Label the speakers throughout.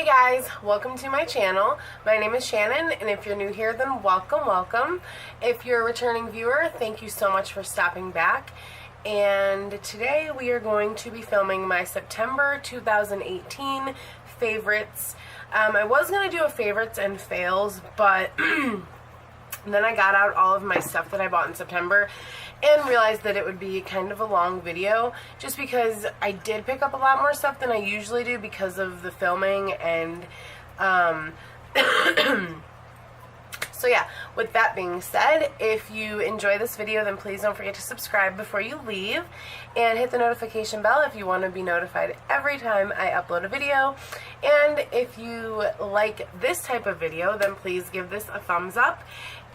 Speaker 1: Hey guys, welcome to my channel. My name is Shannon, and if you're new here, then welcome. If you're a returning viewer, thank you so much for stopping back. And today we are going to be filming my September 2018 favorites. I was going to do a favorites and fails, but then I got out all of my stuff that I bought in September and realized that it would be kind of a long video just because I did pick up a lot more stuff than I usually do because of the filming and so yeah, with that being said, if you enjoy this video, then please don't forget to subscribe before you leave and hit the notification bell if you want to be notified every time I upload a video. And if you like this type of video, then please give this a thumbs up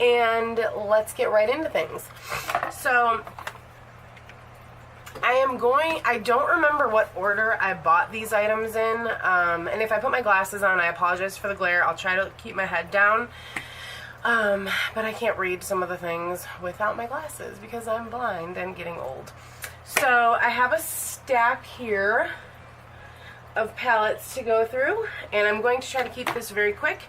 Speaker 1: and let's get right into things. So I don't remember what order I bought these items in, and if I put my glasses on, I apologize for the glare. I'll try to keep my head down. But I can't read some of the things without my glasses because I'm blind and getting old. So I have a stack here of palettes to go through, and I'm going to try to keep this very quick.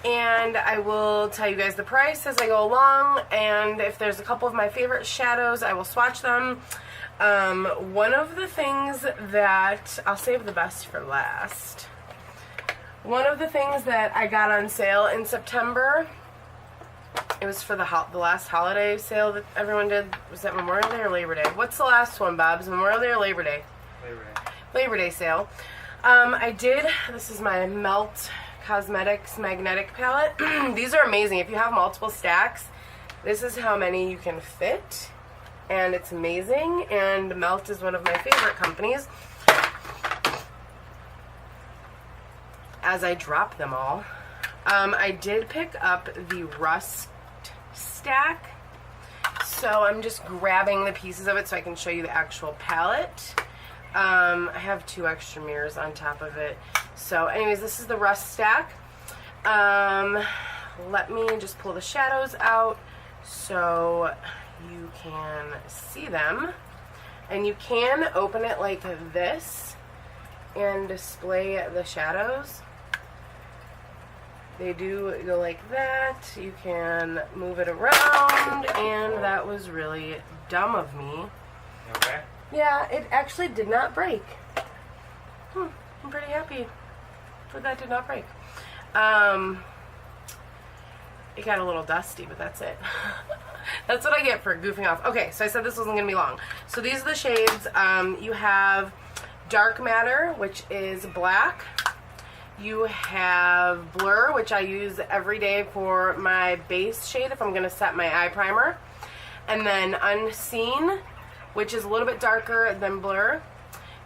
Speaker 1: And I will tell you guys the price as I go along, and if there's a couple of my favorite shadows, I will swatch them. One of the things that, I'll save the best for last. One of the things that I got on sale in September, it was for the last holiday sale that everyone did. Was that Memorial Day or Labor Day? What's the last one, Bob? Is it Memorial Day or Labor Day?
Speaker 2: Labor Day.
Speaker 1: Labor Day sale. This is my Melt Cosmetics Magnetic Palette. These are amazing. If you have multiple stacks, this is how many you can fit. And it's amazing. And Melt is one of my favorite companies. As I drop them all. I did pick up the Rust stack, so I'm just grabbing the pieces of it so I can show you the actual palette. I have 2 extra mirrors on top of it. So anyways, this is the Rust stack. Let me just pull the shadows out so you can see them. And you can open it like this and display the shadows. They do go like that. You can move it around, and that was really dumb of me.
Speaker 2: Okay.
Speaker 1: Yeah, it actually did not break. I'm pretty happy that did not break. It got a little dusty, but that's it. That's what I get for goofing off. Okay, so I said this wasn't going to be long. So these are the shades. You have Dark Matter, which is black. You have Blur, which I use every day for my base shade if I'm going to set my eye primer. And then Unseen, which is a little bit darker than Blur.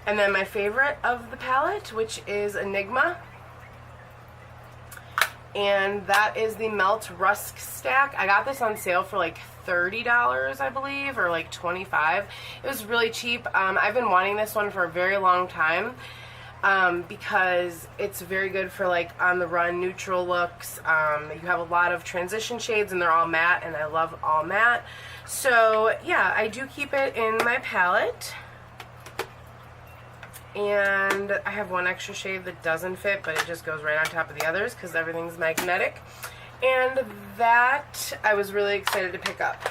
Speaker 1: And then my favorite of the palette, which is Enigma. And that is the Melt Rust stack. I got this on sale for like $30, I believe, or like $25. It was really cheap. I've been wanting this one for a very long time. Because it's very good for like on the run neutral looks. You have a lot of transition shades and they're all matte, and I love all matte. So yeah, I do keep it in my palette. And I have one extra shade that doesn't fit, but it just goes right on top of the others because everything's magnetic. And that I was really excited to pick up.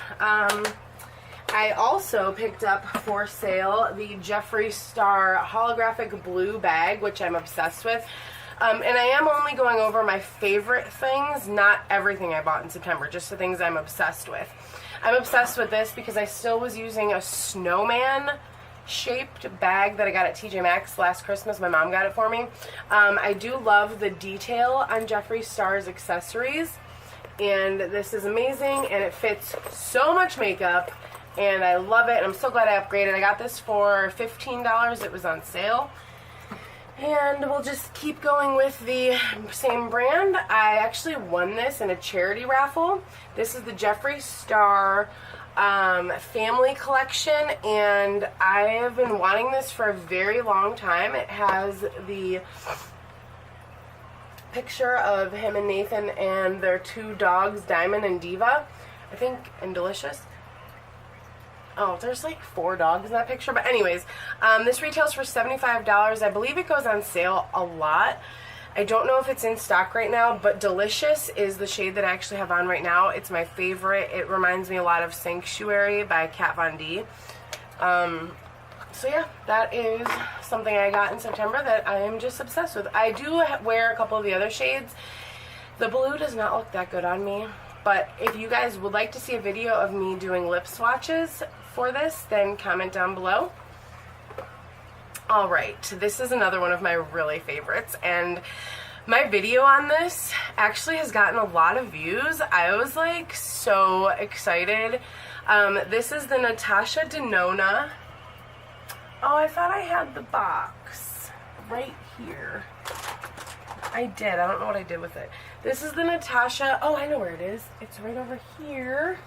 Speaker 1: I also picked up for sale the Jeffree Star holographic blue bag, which I'm obsessed with. And I am only going over my favorite things, not everything I bought in September, just the things I'm obsessed with. I'm obsessed with this because I still was using a snowman shaped bag that I got at TJ Maxx last Christmas. My mom got it for me. I do love the detail on Jeffree Star's accessories, and this is amazing, and it fits so much makeup. And I love it. I'm so glad I upgraded. I got this for $15. It was on sale. And we'll just keep going with the same brand. I actually won this in a charity raffle. This is the Jeffree Star family collection. And I have been wanting this for a very long time. It has the picture of him and Nathan and their 2 dogs, Diamond and Diva, I think, and Delicious. Oh, there's like 4 dogs in that picture. But anyways, this retails for $75. I believe it goes on sale a lot. I don't know if it's in stock right now, but Delicious is the shade that I actually have on right now. It's my favorite. It reminds me a lot of Sanctuary by Kat Von D. So yeah, that is something I got in September that I am just obsessed with. I do wear a couple of the other shades. The blue does not look that good on me, but if you guys would like to see a video of me doing lip swatches for this, then comment down below. Alright, this is another one of my really favorites, and my video on this actually has gotten a lot of views. I was like so excited. This is the Natasha Denona. Oh, I thought I had the box right here. I did. I don't know what I did with it. This is the Natasha. Oh, I know where it is. It's right over here.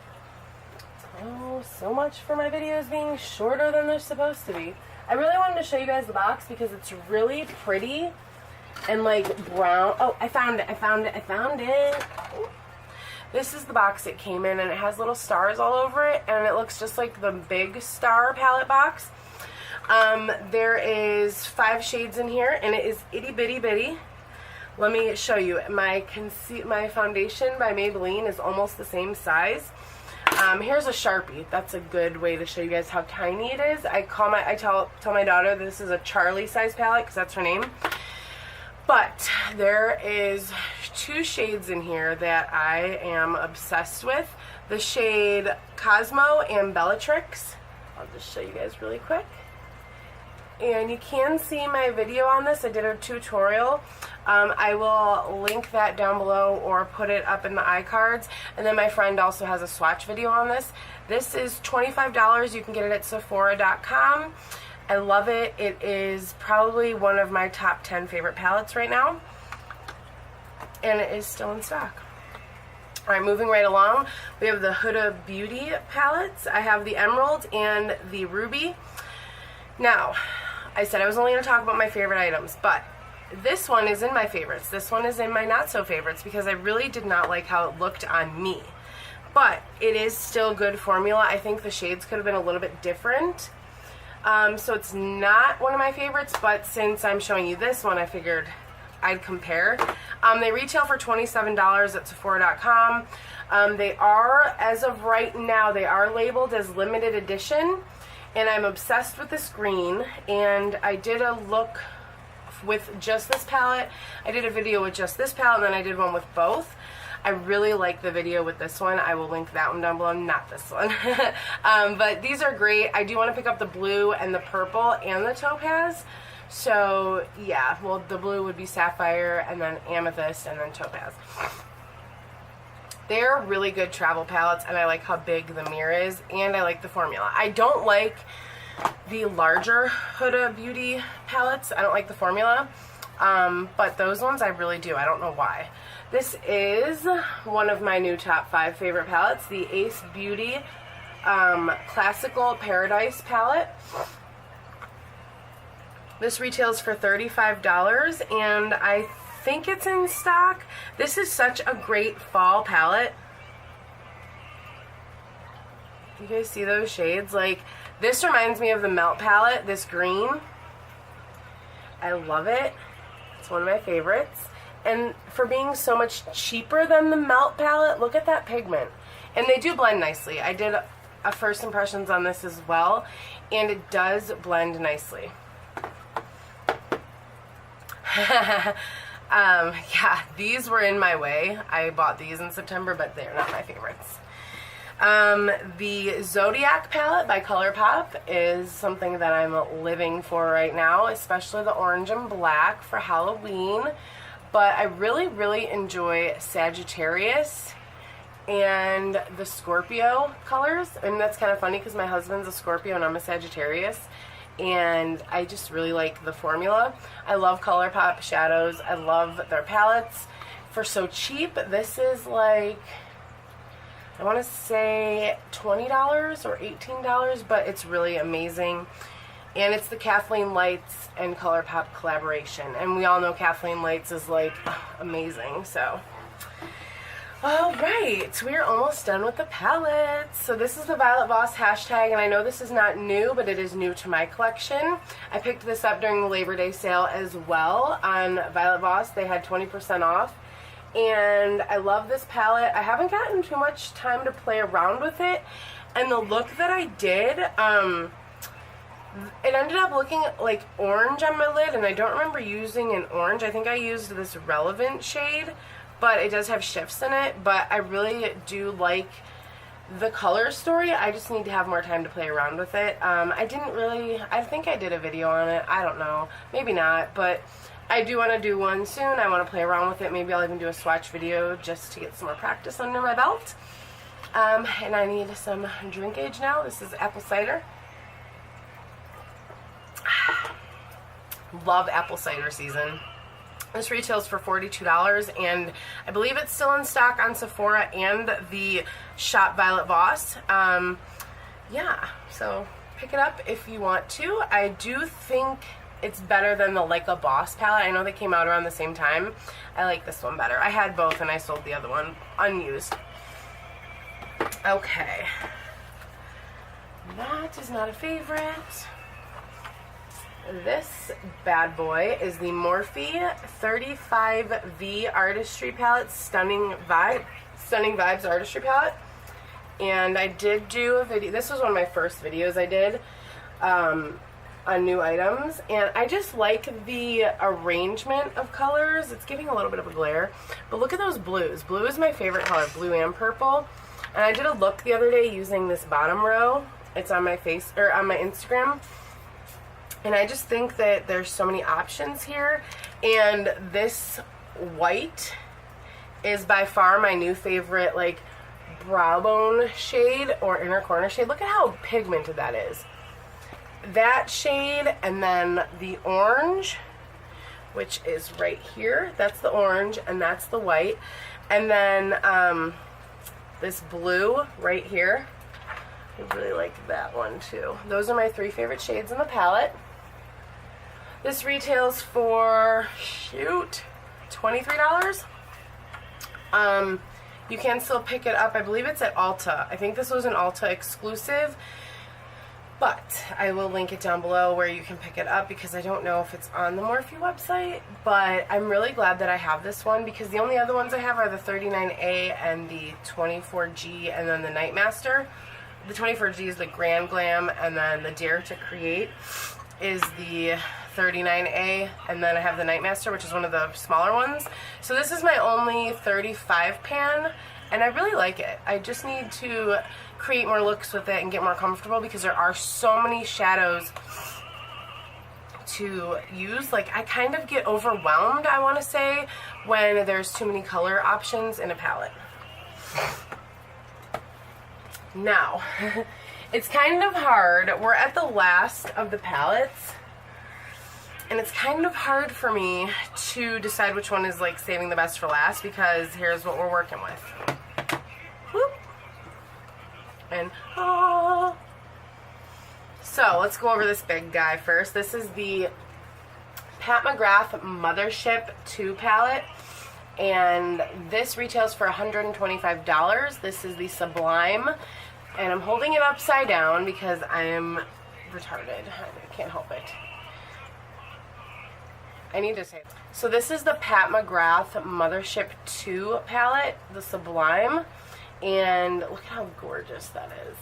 Speaker 1: Oh, so much for my videos being shorter than they're supposed to be. I really wanted to show you guys the box because it's really pretty and like brown. Oh, I found it. I found it. I found it. This is the box it came in, and it has little stars all over it, and it looks just like the Big Star palette box. There is 5 shades in here, and it is itty bitty bitty. Let me show you. My foundation by Maybelline is almost the same size. Here's a Sharpie. That's a good way to show you guys how tiny it is. I tell my daughter this is a Charlie size palette because that's her name. But there is 2 shades in here that I am obsessed with. The shade Cosmo and Bellatrix. I'll just show you guys really quick. And you can see my video on this. I did a tutorial. I will link that down below or put it up in the iCards. And then my friend also has a swatch video on this. This is $25. You can get it at Sephora.com. I love it. It is probably one of my top 10 favorite palettes right now. And it is still in stock. Alright, moving right along. We have the Huda Beauty palettes. I have the Emerald and the Ruby. Now, I said I was only going to talk about my favorite items, but this one is in my favorites. This one is in my not so favorites because I really did not like how it looked on me. But it is still good formula. I think the shades could have been a little bit different. So it's not one of my favorites, but since I'm showing you this one, I figured I'd compare. They retail for $27 at Sephora.com. They are, as of right now, they are labeled as limited edition. And I'm obsessed with this green, and I did a look with just this palette. I did a video with just this palette, and then I did one with both. I really like the video with this one. I will link that one down below, not this one. But these are great. I do want to pick up the blue and the purple and the topaz. So, yeah, well, the blue would be sapphire, and then amethyst, and then topaz. They're really good travel palettes, and I like how big the mirror is, and I like the formula. I don't like the larger Huda Beauty palettes. I don't like the formula, but those ones I really do. I don't know why. This is one of my new top 5 favorite palettes, the Ace Beauty Classical Paradise palette. This retails for $35, and I think it's in stock. This is such a great fall palette. You guys see those shades? Like, this reminds me of the Melt palette, this green. I love it. It's one of my favorites. And for being so much cheaper than the Melt palette, look at that pigment. And they do blend nicely. I did a first impressions on this as well, and it does blend nicely. Yeah, these were in my way. I bought these in September, but they're not my favorites. The Zodiac palette by ColourPop is something that I'm living for right now, especially the orange and black for Halloween. But I really, really enjoy Sagittarius and the Scorpio colors. And that's kind of funny because my husband's a Scorpio and I'm a Sagittarius. And I just really like the formula. I love ColourPop shadows. I love their palettes. For so cheap, this is like, I want to say $20 or $18, but it's really amazing. And it's the Kathleen Lights and ColourPop collaboration. And we all know Kathleen Lights is like amazing, so. Alright, we're almost done with the palettes. So this is the Violet Voss hashtag, and I know this is not new, but it is new to my collection. I picked this up during the Labor Day sale as well on Violet Voss. They had 20% off, and I love this palette. I haven't gotten too much time to play around with it, and the look that I did, it ended up looking like orange on my lid, and I don't remember using an orange. I think I used this Relevant shade, but it does have shifts in it. But I really do like the color story. I just need to have more time to play around with it. I think I did a video on it. I don't know. Maybe not, but I do want to do one soon. I want to play around with it. Maybe I'll even do a swatch video just to get some more practice under my belt. And I need some drinkage now. This is apple cider. Love apple cider season. This retails for $42, and I believe it's still in stock on Sephora and the Shop Violet Voss. Yeah, so pick it up if you want to. I do think it's better than the Like a Boss palette. I know they came out around the same time. I like this one better. I had both and I sold the other one unused. Okay. That is not a favorite. This bad boy is the Morphe 35V Artistry Palette, Stunning Vibes Artistry Palette. And I did do a video, this was one of my first videos I did on new items, and I just like the arrangement of colors. It's giving a little bit of a glare, but look at those blues. Blue is my favorite color, blue and purple. And I did a look the other day using this bottom row. It's on my on my Instagram. And I just think that there's so many options here, and this white is by far my new favorite, like, brow bone shade or inner corner shade. Look at how pigmented that is. That shade, and then the orange, which is right here. That's the orange, and that's the white. And then this blue right here. I really like that one too. Those are my three favorite shades in the palette. This retails for, shoot, $23. You can still pick it up. I believe it's at Ulta. I think this was an Ulta exclusive, but I will link it down below where you can pick it up because I don't know if it's on the Morphe website, but I'm really glad that I have this one because the only other ones I have are the 39A and the 24G and then the Nightmaster. The 24G is the Grand Glam, and then the Dare to Create is the 39A, and then I have the Nightmaster, which is one of the smaller ones. So this is my only 35 pan, and I really like it. I just need to create more looks with it and get more comfortable because there are so many shadows to use. Like, I kind of get overwhelmed, I want to say, when there's too many color options in a palette. Now, it's kind of hard. We're at the last of the palettes, and it's kind of hard for me to decide which one is, like, saving the best for last because here's what we're working with. Whoop. And, oh. So, let's go over this big guy first. This is the Pat McGrath Mothership 2 palette, and this retails for $125. This is the Sublime, and I'm holding it upside down because I am retarded. I can't help it. I need to say. So this is the Pat McGrath Mothership 2 palette, the Sublime, and look at how gorgeous that is.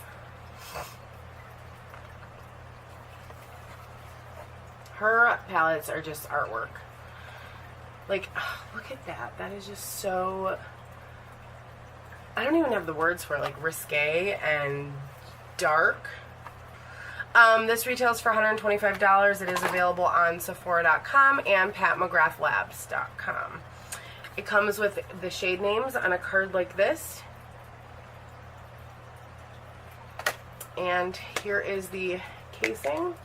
Speaker 1: Her palettes are just artwork. Like, oh, look at that. That is just so, I don't even have the words for it, like risque and dark. This retails for $125. It is available on Sephora.com and PatMcGrathLabs.com. It comes with the shade names on a card like this. And here is the casing.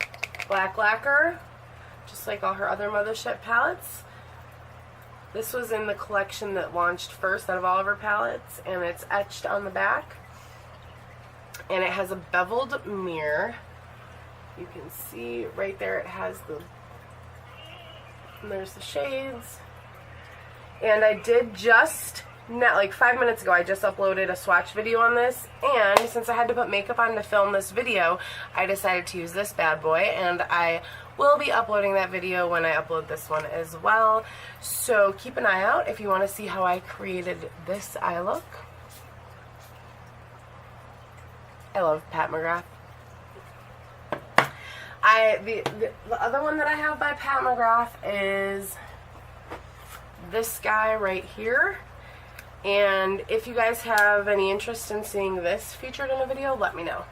Speaker 1: Black lacquer, just like all her other Mothership palettes. This was in the collection that launched first out of all of her palettes, and it's etched on the back. And it has a beveled mirror. You can see right there it has the, and there's the shades. And I did just not like 5 minutes ago, I just uploaded a swatch video on this, and since I had to put makeup on to film this video, I decided to use this bad boy, and I will be uploading that video when I upload this one as well. So keep an eye out if you want to see how I created this eye look. I love Pat McGrath. The other one that I have by Pat McGrath is this guy right here. And if you guys have any interest in seeing this featured in a video, let me know.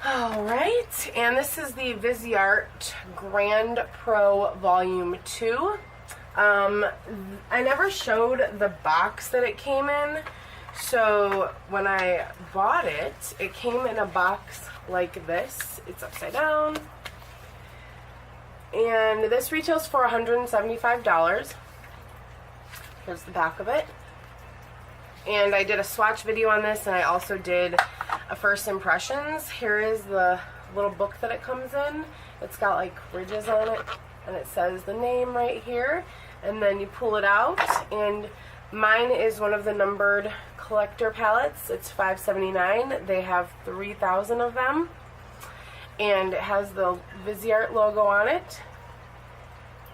Speaker 1: Alright, and this is the Viseart Grand Pro Volume 2. I never showed the box that it came in, so when I bought it, it came in a box like this. It's upside down. And this retails for $175. Here's the back of it. And I did a swatch video on this, and I also did a first impressions. Here is the little book that it comes in. It's got like ridges on it, and it says the name right here. And then you pull it out, and mine is one of the numbered collector palettes. It's $5.79. They have 3,000 of them, and it has the Viseart logo on it.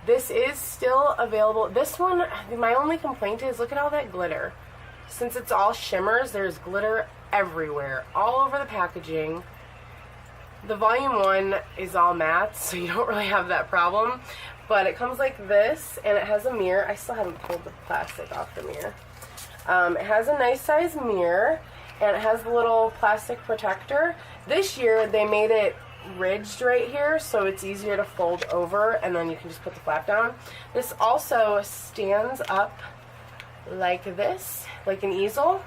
Speaker 1: This is still available. This one, my only complaint is, look at all that glitter. Since it's all shimmers, there's glitter everywhere, all over the packaging. The volume 1 is all matte, so you don't really have that problem. But it comes like this, and it has a mirror. I still haven't pulled the plastic off the mirror. It has a nice size mirror, and it has the little plastic protector. This year, they made it ridged right here, so it's easier to fold over, and then you can just put the flap down. This also stands up like this, like an easel,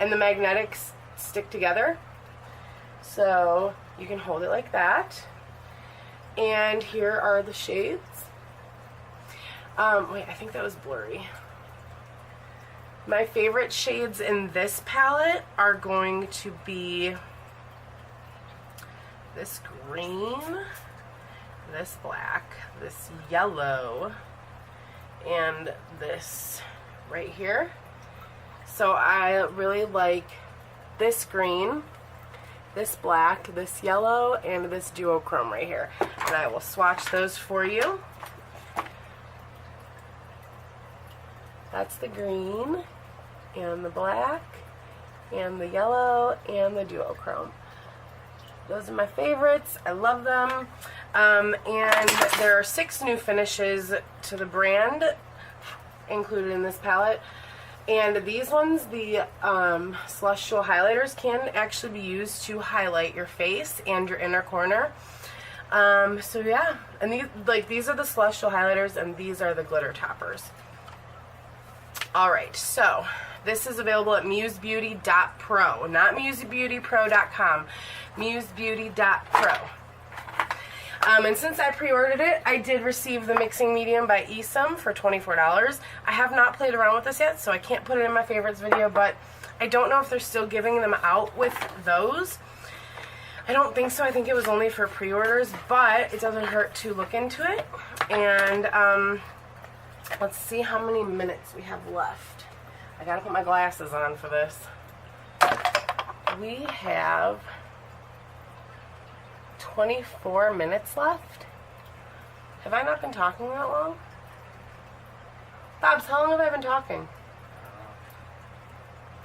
Speaker 1: and the magnetics stick together, so you can hold it like that. And here are the shades. Wait, I think that was blurry. My favorite shades in this palette are going to be this green, this black, this yellow, and this right here. So I really like this green, this black, this yellow, and this duochrome right here. And I will swatch those for you. That's the green, and the black, and the yellow, and the duochrome. Those are my favorites. I love them. And there are 6 new finishes to the brand included in this palette. And these ones, the Celestial highlighters, can actually be used to highlight your face and your inner corner. So yeah, and these are the Celestial highlighters, and these are the glitter toppers. Alright, so this is available at musebeauty.pro, not musebeautypro.com, musebeauty.pro. And since I pre-ordered it, I did receive the mixing medium by Esom for $24. I have not played around with this yet, so I can't put it in my favorites video, but I don't know if they're still giving them out with those. I don't think so. I think it was only for pre-orders, but it doesn't hurt to look into it. And let's see how many minutes we have left. I gotta put my glasses on for this. We have 24 minutes left. Have I not been talking that long? Babs, how long have I been talking?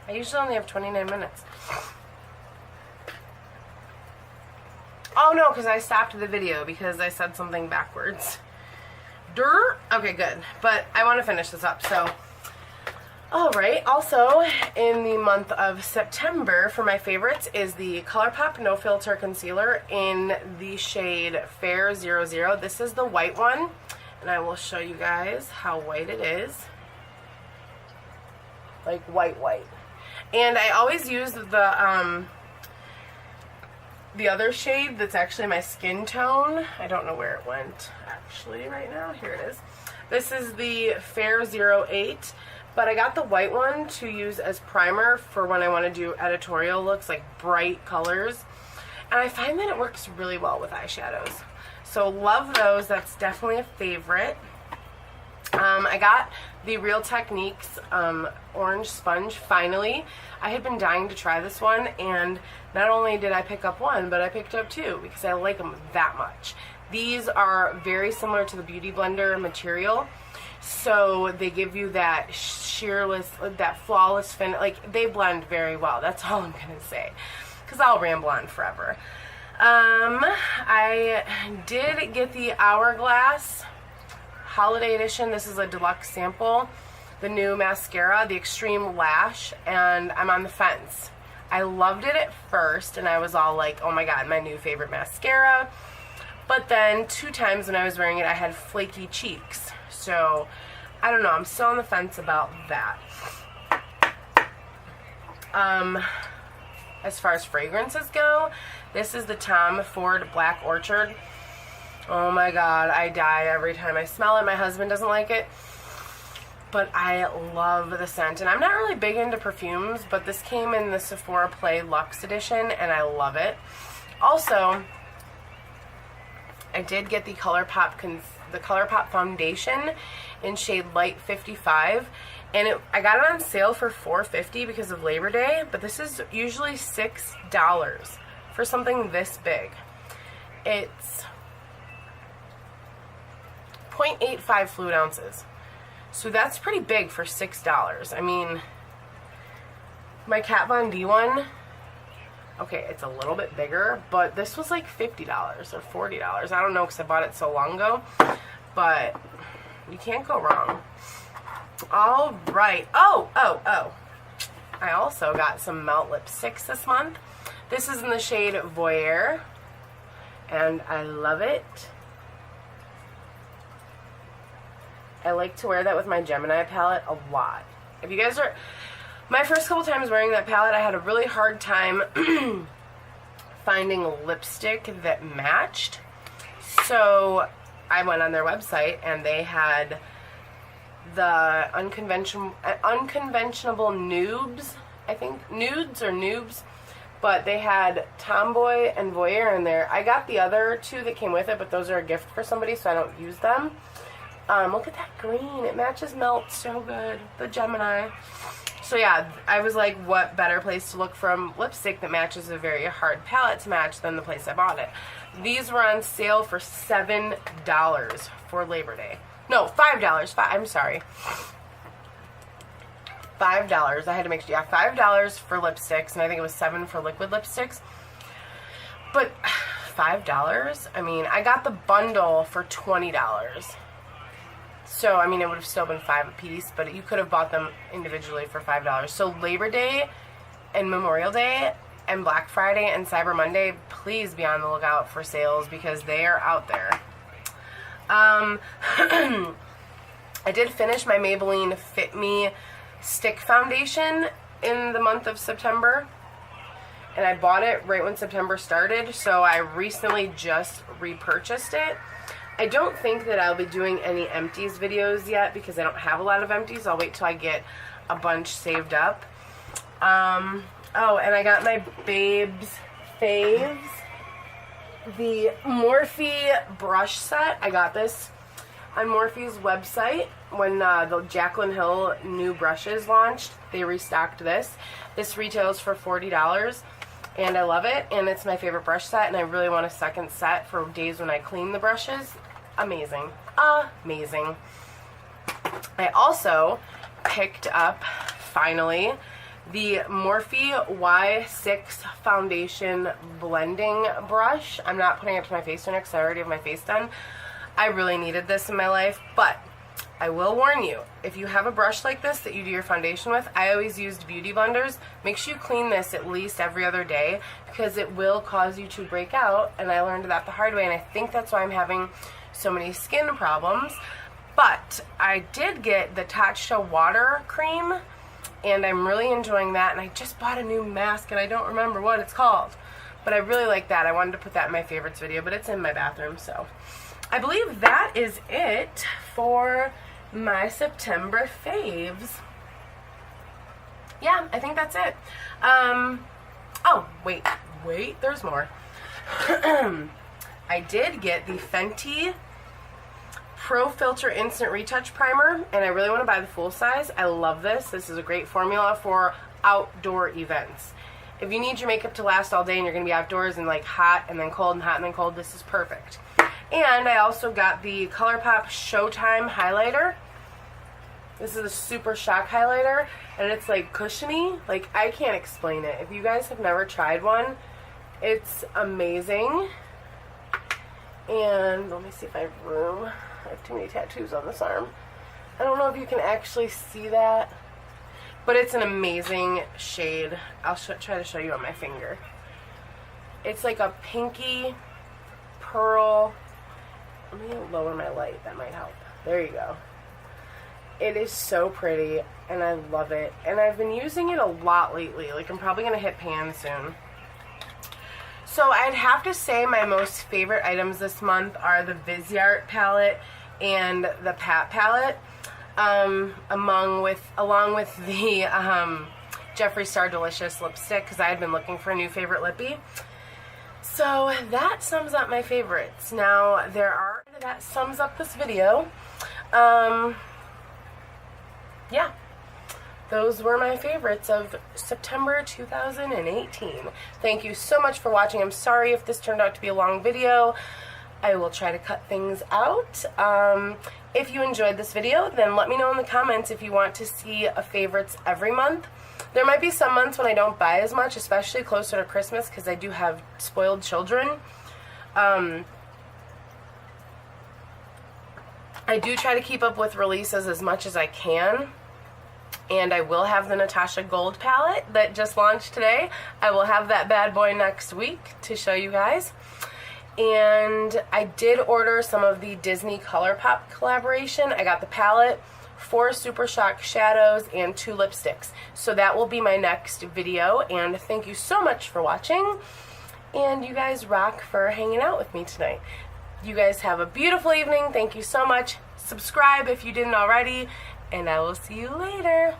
Speaker 1: I usually only have 29 minutes. Oh no, because I stopped the video because I said something backwards. Okay, good. But I want to finish this up, so. Alright, also in the month of September, for my favorites, is the ColourPop No Filter Concealer in the shade Fair 00. This is the white one, and I will show you guys how white it is. Like white. And I always use the other shade that's actually my skin tone. I don't know where it went actually right now. Here it is. This is the Fair 08, but I got the white one to use as primer for when I want to do editorial looks, like bright colors. And I find that it works really well with eyeshadows. So love those. That's definitely a favorite. I got the Real Techniques Orange Sponge, finally. I had been dying to try this one, and not only did I pick up one, but I picked up two because I like them that much. These are very similar to the Beauty Blender material, so they give you that sheerless, that flawless finish. Like, they blend very well. That's all I'm going to say, because I'll ramble on forever. I did get the Hourglass Holiday Edition. This is a deluxe sample. The new mascara, the Extreme Lash, and I'm on the fence. I loved it at first, and I was all like, oh my god, my new favorite mascara. But then 2 times when I was wearing it, I had flaky cheeks. So, I don't know, I'm still on the fence about that. As far as fragrances go, this is the Tom Ford Black Orchard. Oh my god, I die every time I smell it. My husband doesn't like it, but I love the scent. And I'm not really big into perfumes, but this came in the Sephora Play Luxe Edition, and I love it. Also, I did get the ColourPop foundation in shade Light 55, and I got it on sale for $4.50 because of Labor Day, but this is usually $6 for something this big. It's 0.85 fluid ounces, so that's pretty big for $6. I mean, my Kat Von D one, okay, it's a little bit bigger, but this was like $50 or $40. I don't know because I bought it so long ago, but you can't go wrong. All right. Oh. I also got some Melt lipsticks this month. This is in the shade Voyeur, and I love it. I like to wear that with my Gemini palette a lot. If you guys are... My first couple times wearing that palette, I had a really hard time finding lipstick that matched. So I went on their website, and they had the unconventional noobs, I think, nudes or noobs, but they had Tomboy and Voyeur in there. I got the other 2 that came with it, but those are a gift for somebody, so I don't use them. Look at that green. It matches Melt so good. The Gemini. So yeah, I was like, what better place to look for a lipstick that matches a very hard palette to match than the place I bought it. These were on sale for $7 for Labor Day. No, $5. I'm sorry. $5. I had to make sure. Yeah, $5 for lipsticks, and I think it was $7 for liquid lipsticks. But $5? I mean, I got the bundle for $20. So, I mean, it would have still been $5 a piece, but you could have bought them individually for $5. So, Labor Day and Memorial Day and Black Friday and Cyber Monday, please be on the lookout for sales because they are out there. I did finish my Maybelline Fit Me Stick Foundation in the month of September, and I bought it right when September started, so I recently just repurchased it. I don't think that I'll be doing any empties videos yet because I don't have a lot of empties. I'll wait till I get a bunch saved up. Oh, and I got my Babes Faves, the Morphe brush set. I got this on Morphe's website when the Jaclyn Hill new brushes launched. They restocked this. This retails for $40, and I love it, and it's my favorite brush set, and I really want a second set for days when I clean the brushes. Amazing. Amazing. I also picked up, finally, the Morphe Y6 Foundation Blending Brush. I'm not putting it to my face right now because I already have my face done. I really needed this in my life, but I will warn you, if you have a brush like this that you do your foundation with, I always used beauty blenders. Make sure you clean this at least every other day because it will cause you to break out, and I learned that the hard way, and I think that's why I'm having so many skin problems. But I did get the Tatcha Water Cream, and I'm really enjoying that, and I just bought a new mask, and I don't remember what it's called. But I really like that. I wanted to put that in my favorites video, but it's in my bathroom, so. I believe that is it for my September faves. Yeah, I think that's it. Oh, wait, there's more. I did get the Fenty Pro Filter Instant Retouch Primer, and I really want to buy the full size. I love this. This is a great formula for outdoor events. If you need your makeup to last all day and you're going to be outdoors and like hot and then cold and hot and then cold, this is perfect. And I also got the ColourPop Showtime highlighter. This is a super shock highlighter, and it's like cushiony. Like, I can't explain it. If you guys have never tried one, it's amazing. And let me see if I have room. I have too many tattoos on this arm. I don't know if you can actually see that, but it's an amazing shade. I'll try to show you on my finger. It's like a pinky pearl. Let me lower my light. That might help. There you go. It is so pretty, and I love it. And I've been using it a lot lately. Like, I'm probably going to hit pan soon. So I'd have to say my most favorite items this month are the Viseart palette and the Pat palette, along with the Jeffree Star Delicious lipstick, because I had been looking for a new favorite lippy. So that sums up my favorites. Now, that sums up this video. Yeah, those were my favorites of September 2018. Thank you so much for watching. I'm sorry if this turned out to be a long video. I will try to cut things out. If you enjoyed this video, then let me know in the comments if you want to see a favorites every month. There might be some months when I don't buy as much, especially closer to Christmas, because I do have spoiled children. I do try to keep up with releases as much as I can. And I will have the Natasha Gold palette that just launched today. I will have that bad boy next week to show you guys. And I did order some of the Disney ColourPop collaboration. I got the palette, 4 Super Shock shadows, and 2 lipsticks. So that will be my next video. And thank you so much for watching. And you guys rock for hanging out with me tonight. You guys have a beautiful evening. Thank you so much. Subscribe if you didn't already. And I will see you later.